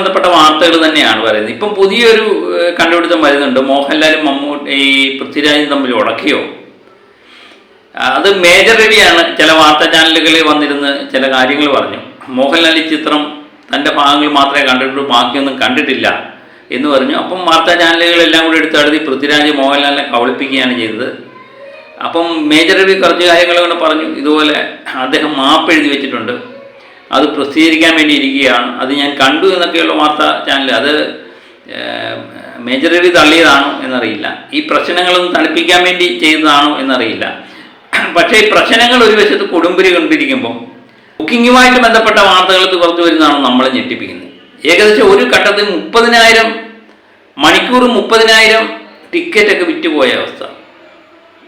ബന്ധപ്പെട്ട വാർത്തകൾ തന്നെയാണ് പറയുന്നത്. ഇപ്പം പുതിയൊരു കണ്ടുപിടുത്തം വരുന്നുണ്ട്. മോഹൻലാലും മമ്മൂട്ടി പൃഥ്വിരാജും തമ്മിൽ ഉടക്കിയോ, അത് മേജർ രവിയാണ് ചില വാർത്താ ചാനലുകളിൽ വന്നിരുന്ന് ചില കാര്യങ്ങൾ പറഞ്ഞു. മോഹൻലാൽ ഈ ചിത്രം തൻ്റെ ഭാഗങ്ങൾ മാത്രമേ കണ്ടിട്ടുള്ളൂ, ബാക്കിയൊന്നും കണ്ടിട്ടില്ല എന്ന് പറഞ്ഞു. അപ്പം വാർത്താ ചാനലുകളെല്ലാം കൂടി എടുത്തെഴുതി പൃഥ്വിരാജ് മോഹൻലാലിനെ കബളിപ്പിക്കുകയാണ് ചെയ്തത്. അപ്പം മേജർ രവി കുറച്ച് കാര്യങ്ങൾ കൊണ്ട് പറഞ്ഞു, ഇതുപോലെ അദ്ദേഹം മാപ്പ് എഴുതി വെച്ചിട്ടുണ്ട്, അത് പ്രസിദ്ധീകരിക്കാൻ വേണ്ടി ഇരിക്കുകയാണ്, അത് ഞാൻ കണ്ടു എന്നൊക്കെയുള്ള വാർത്താ ചാനൽ. അത് മേജർ രവി തള്ളിയതാണോ എന്നറിയില്ല, ഈ പ്രശ്നങ്ങളൊന്നും തണുപ്പിക്കാൻ വേണ്ടി ചെയ്തതാണോ എന്നറിയില്ല. പക്ഷേ ഈ പ്രശ്നങ്ങൾ ഒരു വശത്ത് കൊടുമ്പിരി കൊണ്ടിരിക്കുമ്പം ബുക്കിങ്ങുമായിട്ട് ബന്ധപ്പെട്ട വാർത്തകൾക്ക് പുറത്തു വരുന്നതാണ് നമ്മളെ ഞെട്ടിപ്പിക്കുന്നത്. ഏകദേശം ഒരു ഘട്ടത്തിൽ 30,000 മണിക്കൂർ 30,000 ടിക്കറ്റൊക്കെ വിറ്റുപോയ അവസ്ഥ.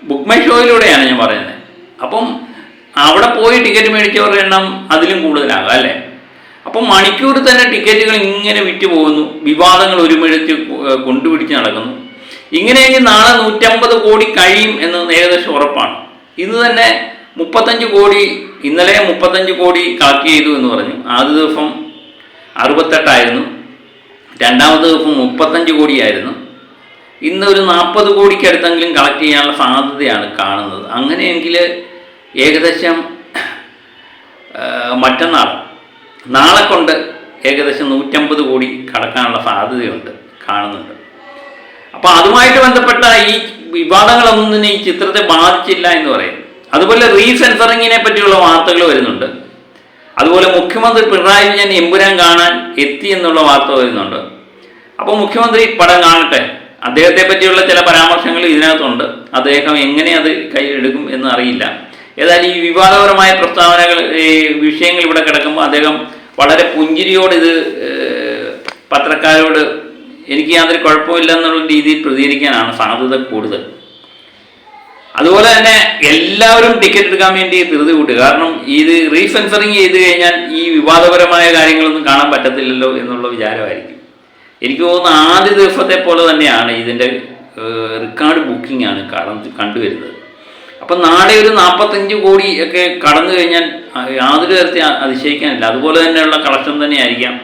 ബുക്ക് മൈ ഷോയിലൂടെയാണ് ഞാൻ പറയുന്നത്. അപ്പം അവിടെ പോയി ടിക്കറ്റ് മേടിച്ചവരുടെ എണ്ണം അതിലും കൂടുതലാകാം അല്ലേ. അപ്പം മണിക്കൂർ തന്നെ ടിക്കറ്റുകൾ ഇങ്ങനെ വിറ്റ് പോകുന്നു, വിവാദങ്ങൾ ഒരുമിച്ച് കൊണ്ടുപിടിച്ച് നടക്കുന്നു. ഇങ്ങനെയെങ്കിൽ നാളെ 150 കോടി കഴിയും എന്ന് ഏകദേശം ഉറപ്പാണ്. ഇന്ന് തന്നെ 35 കോടി, ഇന്നലെ 35 കോടി കളക്ട് ചെയ്തു എന്ന് പറഞ്ഞു. ആദ്യ ദിവസം 68 രണ്ടാമത്തെ ദിവസം 35 കോടിയായിരുന്നു. ഇന്ന് ഒരു 40 കോടിക്ക് അടുത്തെങ്കിലും കളക്ട് ചെയ്യാനുള്ള സാധ്യതയാണ് കാണുന്നത്. അങ്ങനെയെങ്കിൽ ഏകദേശം നാളെ കൊണ്ട് ഏകദേശം 150 കോടി കടക്കാനുള്ള സാധ്യതയുണ്ട്, കാണുന്നുണ്ട്. അപ്പോൾ അതുമായിട്ട് ബന്ധപ്പെട്ട ഈ വിവാദങ്ങളൊന്നും തന്നെ ഈ ചിത്രത്തെ ബാധിച്ചില്ല എന്ന് പറയും. അതുപോലെ റീസെൻസറിങ്ങിനെ പറ്റിയുള്ള വാർത്തകൾ വരുന്നുണ്ട്. അതുപോലെ മുഖ്യമന്ത്രി പിണറായി വിജയൻ എമ്പുരാൻ കാണാൻ എത്തി എന്നുള്ള വാർത്ത വരുന്നുണ്ട്. അപ്പോൾ മുഖ്യമന്ത്രി പടം കാണട്ടെ, അദ്ദേഹത്തെ പറ്റിയുള്ള ചില പരാമർശങ്ങൾ ഇതിനകത്തുണ്ട്. അദ്ദേഹം എങ്ങനെ അത് കയ്യിലെടുക്കും എന്ന് അറിയില്ല. ഏതായാലും ഈ വിവാദപരമായ പ്രസ്താവനകൾ, ഈ വിഷയങ്ങൾ ഇവിടെ കിടക്കുമ്പോൾ അദ്ദേഹം വളരെ പുഞ്ചിരിയോട് ഇത് പത്രക്കാരോട് എനിക്ക് യാതൊരു കുഴപ്പമില്ല എന്നുള്ള രീതിയിൽ പ്രതികരിക്കാനാണ് സാധ്യത കൂടുതൽ. അതുപോലെ തന്നെ എല്ലാവരും ടിക്കറ്റ് എടുക്കാൻ വേണ്ടി ധൃതി കൂട്ടുക. കാരണം ഇത് റീസെൻസറിങ് ചെയ്ത് കഴിഞ്ഞാൽ ഈ വിവാദപരമായ കാര്യങ്ങളൊന്നും കാണാൻ പറ്റത്തില്ലല്ലോ എന്നുള്ള വിചാരമായിരിക്കും. എനിക്ക് തോന്നുന്നു ആദ്യ ദിവസത്തെ പോലെ തന്നെയാണ് ഇതിൻ്റെ റെക്കോർഡ് ബുക്കിംഗ് ആണ് കണ്ടുവരുന്നത്. അപ്പം നാളെ ഒരു 45 കോടി ഒക്കെ കടന്നു കഴിഞ്ഞാൽ യാതൊരു തരത്തിൽ അതിശയിക്കാനില്ല. അതുപോലെ തന്നെയുള്ള കളക്ഷൻ തന്നെയായിരിക്കാം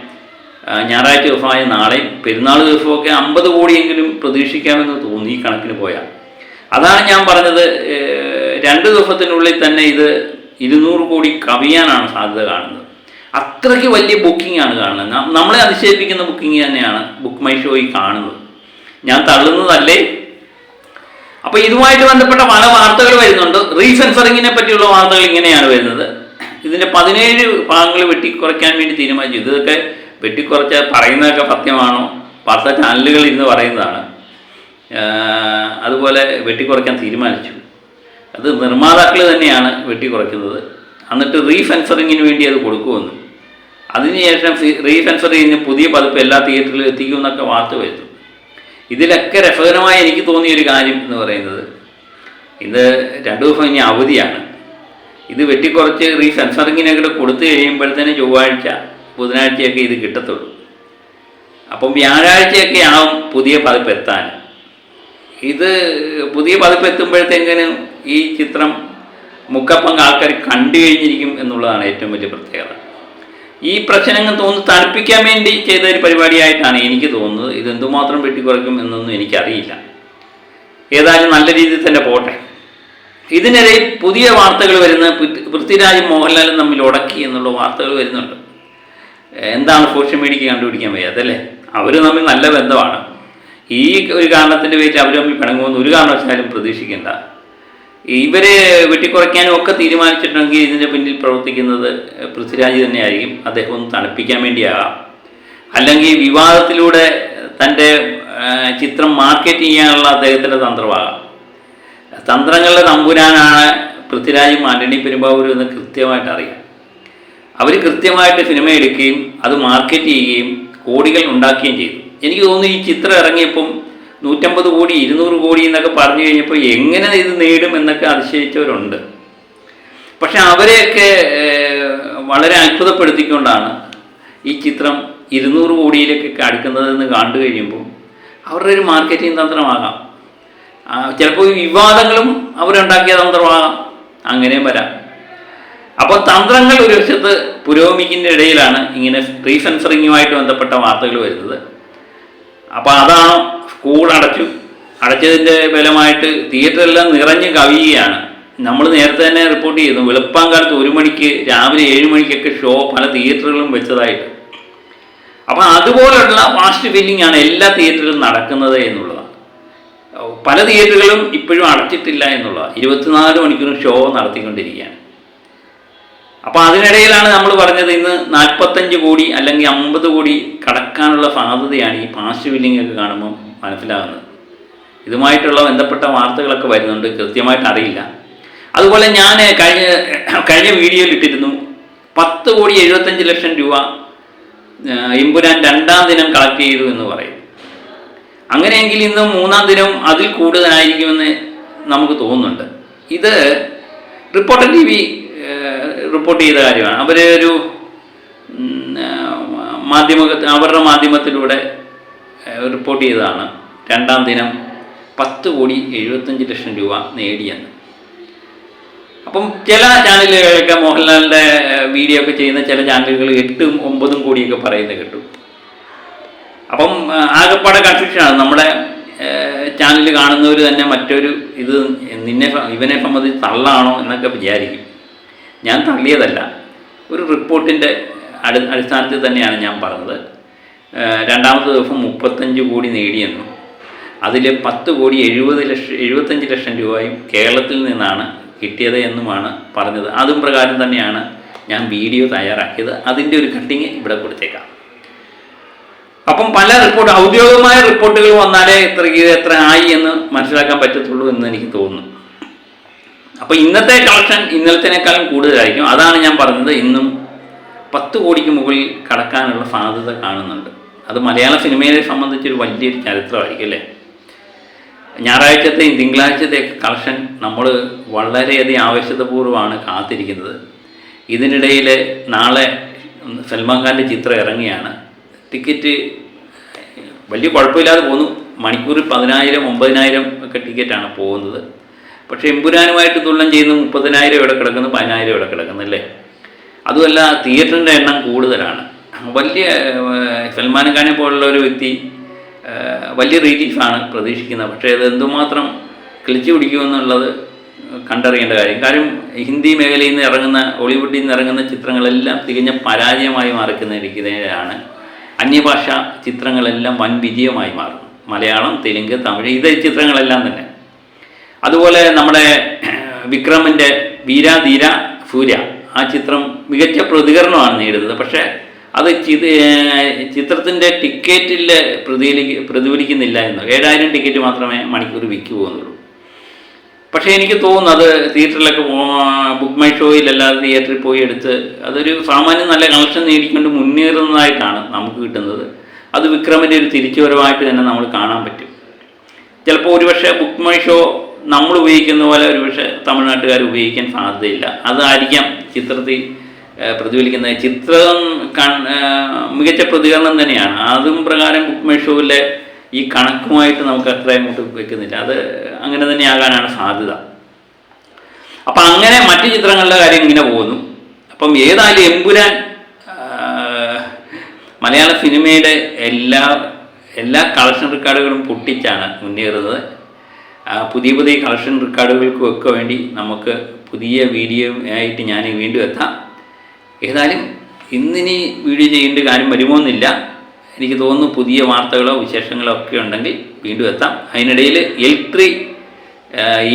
ഞായറാഴ്ച ദിവസമായ നാളെയും. പെരുന്നാൾ ദിവസമൊക്കെ 50 കോടിയെങ്കിലും പ്രതീക്ഷിക്കാമെന്ന് തോന്നി ഈ കണക്കിന് പോയാൽ. അതാണ് ഞാൻ പറഞ്ഞത്, 2 ദിവസത്തിനുള്ളിൽ തന്നെ ഇത് 200 കോടി കവിയാനാണ് സാധ്യത കാണുന്നത്. അത്രയ്ക്ക് വലിയ ബുക്കിംഗ് ആണ് കാണുന്നത്. നമ്മളെ അതിശയിപ്പിക്കുന്ന ബുക്കിംഗ് തന്നെയാണ് ബുക്ക് മൈ ഷോയിൽ കാണുന്നത്. ഞാൻ തള്ളുന്നതല്ലേ. അപ്പോൾ ഇതുമായിട്ട് ബന്ധപ്പെട്ട പല വാർത്തകൾ വരുന്നുണ്ട്. റീസെൻസറിങ്ങിനെ പറ്റിയുള്ള വാർത്തകൾ ഇങ്ങനെയാണ് വരുന്നത്. ഇതിൻ്റെ 17 ഭാഗങ്ങൾ വെട്ടിക്കുറയ്ക്കാൻ വേണ്ടി തീരുമാനിച്ചു. ഇതൊക്കെ വെട്ടിക്കുറച്ച് പറയുന്നതൊക്കെ സത്യമാണോ? വാർത്താ ചാനലുകൾ ഇന്ന് പറയുന്നതാണ്. അതുപോലെ വെട്ടിക്കുറയ്ക്കാൻ തീരുമാനിച്ചു. അത് നിർമ്മാതാക്കൾ തന്നെയാണ് വെട്ടിക്കുറയ്ക്കുന്നത്. എന്നിട്ട് റീസെൻസറിങ്ങിന് വേണ്ടി അത് കൊടുക്കുമെന്ന്. അതിനുശേഷം റീസെൻസറിങ്ങിന് പുതിയ പതിപ്പ് എല്ലാ തിയേറ്ററിലും എത്തിക്കുമെന്നൊക്കെ വാർത്ത വരുന്നു. ഇതിലൊക്കെ രസകരമായി എനിക്ക് തോന്നിയൊരു കാര്യം എന്ന് പറയുന്നത്, ഇത് 2 ദിവസം ഇനി അവധിയാണ്. ഇത് വെട്ടിക്കുറച്ച് റീസെൻസറിങ്ങിനൊക്കെ കൊടുത്തു കഴിയുമ്പോഴത്തേന് ചൊവ്വാഴ്ച ബുധനാഴ്ചയൊക്കെ ഇത് കിട്ടത്തുള്ളൂ. അപ്പം വ്യാഴാഴ്ചയൊക്കെ ആവും പുതിയ പതിപ്പ് എത്താൻ. ഇത് പുതിയ പതിപ്പ് എത്തുമ്പോഴത്തേക്കിനും ഈ ചിത്രം മുക്കപ്പങ്ക് ആൾക്കാർ കണ്ടു കഴിഞ്ഞിരിക്കും എന്നുള്ളതാണ് ഏറ്റവും വലിയ പ്രത്യേകത. ഈ പ്രശ്നങ്ങൾ തോന്നുന്നു തണുപ്പിക്കാൻ വേണ്ടി ചെയ്ത ഒരു പരിപാടിയായിട്ടാണ് എനിക്ക് തോന്നുന്നത്. ഇതെന്തുമാത്രം വെട്ടിക്കുറയ്ക്കും എന്നൊന്നും എനിക്കറിയില്ല. ഏതായാലും നല്ല രീതിയിൽ തന്നെ പോട്ടെ. ഇതിനിടയിൽ പുതിയ വാർത്തകൾ വരുന്ന പൃഥ്വിരാജും മോഹൻലാലും തമ്മിൽ ഉടക്കി എന്നുള്ള വാർത്തകൾ വരുന്നുണ്ട്. എന്താണ് സോഷ്യൽ മീഡിയയ്ക്ക് കണ്ടുപിടിക്കാൻ വയ്യാത്തല്ലേ? അവർ തമ്മിൽ നല്ല ബന്ധമാണ്. ഈ ഒരു കാരണത്തിൻ്റെ പേരിൽ അവർ തമ്മിൽ പിണങ്ങുമെന്ന് ഒരു കാരണവശാലും പ്രതീക്ഷിക്കേണ്ട. ഇവരെ വെട്ടിക്കുറയ്ക്കാനും ഒക്കെ തീരുമാനിച്ചിട്ടുണ്ടെങ്കിൽ ഇതിൻ്റെ പിന്നിൽ പ്രവർത്തിക്കുന്നത് പൃഥ്വിരാജ് തന്നെയായിരിക്കും. അദ്ദേഹം ഒന്ന് തണുപ്പിക്കാൻ വേണ്ടിയാകാം, അല്ലെങ്കിൽ വിവാദത്തിലൂടെ തൻ്റെ ചിത്രം മാർക്കറ്റ് ചെയ്യാനുള്ള അദ്ദേഹത്തിൻ്റെ തന്ത്രമാകാം. തന്ത്രങ്ങളുടെ തമ്പുരാനാണ് പൃഥ്വിരാജും ആൻ്റണി പെരുമ്പാവൂരും എന്ന് കൃത്യമായിട്ട് അറിയാം. അവർ കൃത്യമായിട്ട് സിനിമ എടുക്കുകയും അത് മാർക്കറ്റ് ചെയ്യുകയും കോടികൾ ഉണ്ടാക്കുകയും ചെയ്തു. എനിക്ക് തോന്നുന്നു ഈ ചിത്രം ഇറങ്ങിയപ്പം 150 കോടി 200 കോടി എന്നൊക്കെ പറഞ്ഞു കഴിഞ്ഞപ്പോൾ എങ്ങനെ ഇത് നേടും എന്നൊക്കെ അതിശയിച്ചവരുണ്ട്. പക്ഷെ അവരെയൊക്കെ വളരെ അത്ഭുതപ്പെടുത്തിക്കൊണ്ടാണ് ഈ ചിത്രം 200 കോടിയിലേക്കൊക്കെ അടുക്കുന്നതെന്ന് കണ്ടു കഴിയുമ്പോൾ അവരുടെ ഒരു മാർക്കറ്റിംഗ് തന്ത്രമാകാം. ചിലപ്പോൾ വിവാദങ്ങളും അവരുണ്ടാക്കിയ തന്ത്രമാകാം, അങ്ങനെയും വരാം. അപ്പോൾ തന്ത്രങ്ങൾ ഒരു വശത്ത് പുരോഗമിക്കുന്ന ഇടയിലാണ് ഇങ്ങനെ റീസെൻസറിങ്ങുമായിട്ട് ബന്ധപ്പെട്ട വാർത്തകൾ വരുന്നത്. അപ്പോൾ അതാണോ സ്കൂൾ അടച്ചതിൻ്റെ ഫലമായിട്ട് തിയേറ്ററെല്ലാം നിറഞ്ഞ് കവിയുകയാണ്. നമ്മൾ നേരത്തെ തന്നെ റിപ്പോർട്ട് ചെയ്തു, വെളുപ്പാങ്കാലത്ത് 1 മണിക്ക്, രാവിലെ 7 മണിക്കൊക്കെ ഷോ പല തിയേറ്ററുകളും വെച്ചതായിട്ട്. അപ്പം അതുപോലുള്ള ഫാസ്റ്റ് ഫില്ലിംഗ് ആണ് എല്ലാ തിയേറ്ററിലും നടക്കുന്നത് എന്നുള്ളതാണ്. പല തിയേറ്ററുകളും ഇപ്പോഴും അടച്ചിട്ടില്ല എന്നുള്ളതാണ്. 24 മണിക്കൂറും ഷോ നടത്തിക്കൊണ്ടിരിക്കുകയാണ്. അപ്പോൾ അതിനിടയിലാണ് നമ്മൾ പറഞ്ഞത് ഇന്ന് 45 കോടി അല്ലെങ്കിൽ 50 കോടി കടക്കാനുള്ള സാധ്യതയാണ് ഈ ഫാസ്റ്റ് ഫില്ലിംഗ് ഒക്കെ കാണുമ്പോൾ മനസ്സിലാകുന്നത്. ഇതുമായിട്ടുള്ള ബന്ധപ്പെട്ട വാർത്തകളൊക്കെ വരുന്നുണ്ട്, കൃത്യമായിട്ട് അറിയില്ല. അതുപോലെ ഞാൻ കഴിഞ്ഞ വീഡിയോയിൽ ഇട്ടിരുന്നു 10,75,00,000 രൂപ എമ്പുരാൻ 2ാം ദിനം കളക്ട് ചെയ്തു എന്ന് പറയും. അങ്ങനെയെങ്കിൽ ഇന്ന് 3ാം ദിനം അതിൽ കൂടുതലായിരിക്കുമെന്ന് നമുക്ക് തോന്നുന്നുണ്ട്. ഇത് റിപ്പോർട്ടർ TV റിപ്പോർട്ട് ചെയ്ത കാര്യമാണ്. അവരൊരു അവരുടെ മാധ്യമത്തിലൂടെ റിപ്പോർട്ട് ചെയ്തതാണ് 2ാം ദിനം 10,75,00,000 രൂപ നേടിയെന്ന്. അപ്പം ചില ചാനലുകളൊക്കെ മോഹൻലാലിൻ്റെ വീഡിയോ ഒക്കെ ചെയ്യുന്ന ചില ചാനലുകൾ 8, 9 കോടിയൊക്കെ പറയുന്നത് കേട്ടു. അപ്പം ആകെപ്പാടെ കൺഫ്യൂഷനാണ്. നമ്മുടെ ചാനൽ കാണുന്നവർ തന്നെ മറ്റൊരു ഇവനെ സംബന്ധിച്ച് തള്ളാണോ എന്നൊക്കെ വിചാരിക്കും. ഞാൻ തള്ളിയതല്ല, ഒരു റിപ്പോർട്ടിൻ്റെ അടിസ്ഥാനത്തിൽ തന്നെയാണ് ഞാൻ പറഞ്ഞത്. 2ാമത്തെ ദിവസം 35 കോടി നേടിയെന്നും അതിൽ 10,75,00,000 രൂപയും കേരളത്തിൽ നിന്നാണ് കിട്ടിയത് എന്നുമാണ് പറഞ്ഞത്. അതും പ്രകാരം തന്നെയാണ് ഞാൻ വീഡിയോ തയ്യാറാക്കിയത്. അതിൻ്റെ ഒരു കട്ടിങ് ഇവിടെ കൊടുത്തേക്കാം. അപ്പം പല ഔദ്യോഗികമായ റിപ്പോർട്ടുകൾ വന്നാലേ എത്ര ആയി എന്ന് മനസ്സിലാക്കാൻ പറ്റത്തുള്ളൂ എന്ന് എനിക്ക് തോന്നുന്നു. അപ്പോൾ ഇന്നത്തെ കളക്ഷൻ ഇന്നലത്തേക്കാളും കൂടുതലായിരിക്കും. അതാണ് ഞാൻ പറഞ്ഞത്, ഇന്നും 10 കോടിക്ക് മുകളിൽ കടക്കാനുള്ള സാധ്യത കാണുന്നുണ്ട്. അത് മലയാള സിനിമയെ സംബന്ധിച്ചൊരു വലിയൊരു ചരിത്രമായിരിക്കും അല്ലേ. ഞായറാഴ്ചത്തെയും തിങ്കളാഴ്ചത്തെയൊക്കെ കളക്ഷൻ നമ്മൾ വളരെയധികം ആവശ്യതപൂർവ്വമാണ് കാത്തിരിക്കുന്നത്. ഇതിനിടയിൽ നാളെ സൽമാൻ ഖാൻ്റെ ചിത്രം ഇറങ്ങിയാണ്. ടിക്കറ്റ് വലിയ കുഴപ്പമില്ലാതെ പോകുന്നു. മണിക്കൂറിൽ 10,000, 9,000 ഒക്കെ ടിക്കറ്റാണ് പോകുന്നത്. പക്ഷേ എമ്പുരാനുമായിട്ട് തുലനം ചെയ്യുന്ന 30,000 ഇവിടെ കിടക്കുന്നു, 10,000 ഇവിടെ കിടക്കുന്നല്ലേ. അതുമല്ല, തിയേറ്ററിൻ്റെ എണ്ണം കൂടുതലാണ്. സൽമാൻ ഖാനെ പോലുള്ള ഒരു വ്യക്തി വലിയ റിലീഫാണ് പ്രതീക്ഷിക്കുന്നത്. പക്ഷേ അത് എന്തുമാത്രം കിളിച്ചു പിടിക്കുമെന്നുള്ളത് കണ്ടറിയേണ്ട കാര്യം. ഹിന്ദി മേഖലയിൽ നിന്ന് ഇറങ്ങുന്ന, ഹോളിവുഡിൽ നിന്ന് ഇറങ്ങുന്ന ചിത്രങ്ങളെല്ലാം തികഞ്ഞ പരാജയമായി മാറിക്കുന്നതിരിക്കുന്നതിനാണ് അന്യഭാഷ ചിത്രങ്ങളെല്ലാം വൻ വിജയമായി മാറും. മലയാളം, തെലുങ്ക്, തമിഴ് ഇതേ ചിത്രങ്ങളെല്ലാം തന്നെ. അതുപോലെ നമ്മുടെ വിക്രമിൻ്റെ വീരാധീര സൂര്യ, ആ ചിത്രം മികച്ച പ്രതികരണമാണ് നേടുന്നത്. പക്ഷേ അത് ചിത്രത്തിൻ്റെ ടിക്കറ്റിൽ പ്രതിഫലിക്കുന്നില്ല എന്ന്. 7,000 ടിക്കറ്റ് മാത്രമേ മണിക്കൂർ വിൽക്കു പോകുന്നുള്ളൂ. പക്ഷേ എനിക്ക് തോന്നുന്നു അത് തിയേറ്ററിലൊക്കെ ബുക്ക് മൈ ഷോയിലല്ലാതെ തിയേറ്ററിൽ പോയി എടുത്ത് അതൊരു സാമാന്യം നല്ല കളക്ഷൻ നേടിക്കൊണ്ട് മുന്നേറുന്നതായിട്ടാണ് നമുക്ക് കിട്ടുന്നത്. അത് വിക്രമിൻ്റെ ഒരു തിരിച്ചുവരവായിട്ട് തന്നെ നമ്മൾ കാണാൻ പറ്റും. ചിലപ്പോൾ ഒരുപക്ഷെ ബുക്ക് മൈ ഷോ നമ്മൾ ഉപയോഗിക്കുന്ന പോലെ ഒരുപക്ഷെ തമിഴ്നാട്ടുകാർ ഉപയോഗിക്കാൻ സാധ്യതയില്ല. അതായിരിക്കാം ചിത്രത്തിൽ പ്രതിഫലിക്കുന്നത്. ചിത്രം മികച്ച പ്രതികരണം തന്നെയാണ്. അതും പ്രകാരം ബുക്ക് മൈ ഷോയിലെ ഈ കണക്കുമായിട്ട് നമുക്ക് അത്ര അങ്ങോട്ട് വെക്കുന്നില്ല. അത് അങ്ങനെ തന്നെ ആകാനാണ് സാധ്യത. അപ്പം അങ്ങനെ മറ്റു ചിത്രങ്ങളുടെ കാര്യം ഇങ്ങനെ പോകുന്നു. അപ്പം ഏതായാലും എമ്പുരാൻ മലയാള സിനിമയുടെ എല്ലാ കളക്ഷൻ റെക്കോർഡുകളും പൊട്ടിച്ചാണ് മുന്നേറുന്നത്. പുതിയ കളക്ഷൻ റെക്കോർഡുകൾക്കൊക്കെ വേണ്ടി നമുക്ക് പുതിയ വീഡിയോ ആയിട്ട് ഞാൻ വീണ്ടും എത്താം. ഏതായാലും ഇന്നിനി വീഡിയോ ചെയ്യേണ്ട കാര്യം വരുമോയെന്നില്ല. എനിക്ക് തോന്നുന്നു പുതിയ വാർത്തകളോ വിശേഷങ്ങളോ ഒക്കെ ഉണ്ടെങ്കിൽ വീണ്ടും എത്താം. അതിനിടയിൽ L3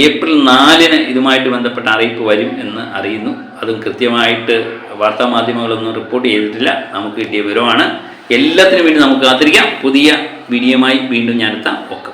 ഏപ്രിൽ 4-ന് ഇതുമായിട്ട് ബന്ധപ്പെട്ട അറിയിപ്പ് വരും എന്ന് അറിയുന്നു. അതും കൃത്യമായിട്ട് വാർത്താമാധ്യമങ്ങളൊന്നും റിപ്പോർട്ട് ചെയ്തിട്ടില്ല. നമുക്ക് കിട്ടിയ വിവരമാണ്. എല്ലാത്തിനും വേണ്ടി നമുക്ക് കാത്തിരിക്കാം. പുതിയ വീഡിയോയുമായി വീണ്ടും ഞാൻ എത്താം. ഓക്കെ.